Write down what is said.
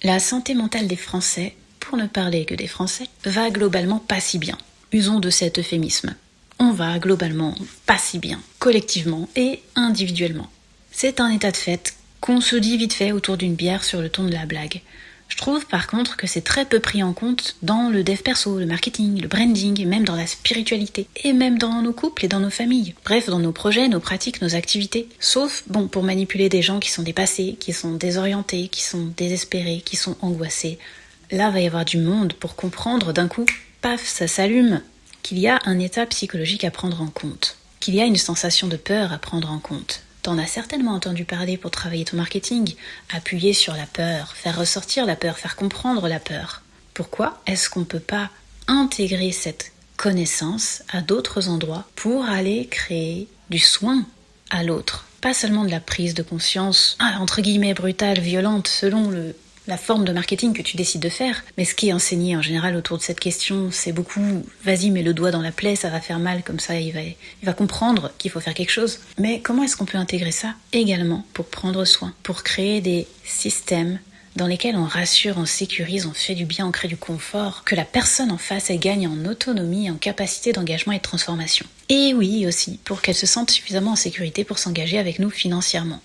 La santé mentale des Français, pour ne parler que des Français, va globalement pas si bien. Usons de cet euphémisme. On va globalement pas si bien, collectivement et individuellement. C'est un état de fait qu'on se dit vite fait autour d'une bière sur le ton de la blague. Je trouve par contre que c'est très peu pris en compte dans le dev perso, le marketing, le branding, et même dans la spiritualité, et même dans nos couples et dans nos familles. Bref, dans nos projets, nos pratiques, nos activités. Sauf, pour manipuler des gens qui sont dépassés, qui sont désorientés, qui sont désespérés, qui sont angoissés. Là, va y avoir du monde pour comprendre d'un coup, paf, ça s'allume, qu'il y a un état psychologique à prendre en compte, qu'il y a une sensation de peur à prendre en compte. T'en as certainement entendu parler pour travailler ton marketing, appuyer sur la peur, faire ressortir la peur, faire comprendre la peur. Pourquoi est-ce qu'on ne peut pas intégrer cette connaissance à d'autres endroits pour aller créer du soin à l'autre? Pas seulement de la prise de conscience, entre guillemets brutale, violente, selon la forme de marketing que tu décides de faire, mais ce qui est enseigné en général autour de cette question, c'est beaucoup « vas-y, mets le doigt dans la plaie, ça va faire mal, comme ça il va comprendre qu'il faut faire quelque chose ». Mais comment est-ce qu'on peut intégrer ça également pour prendre soin, pour créer des systèmes dans lesquels on rassure, on sécurise, on fait du bien, on crée du confort, que la personne en face, elle gagne en autonomie, en capacité d'engagement et de transformation. Et oui, aussi, pour qu'elle se sente suffisamment en sécurité pour s'engager avec nous financièrement.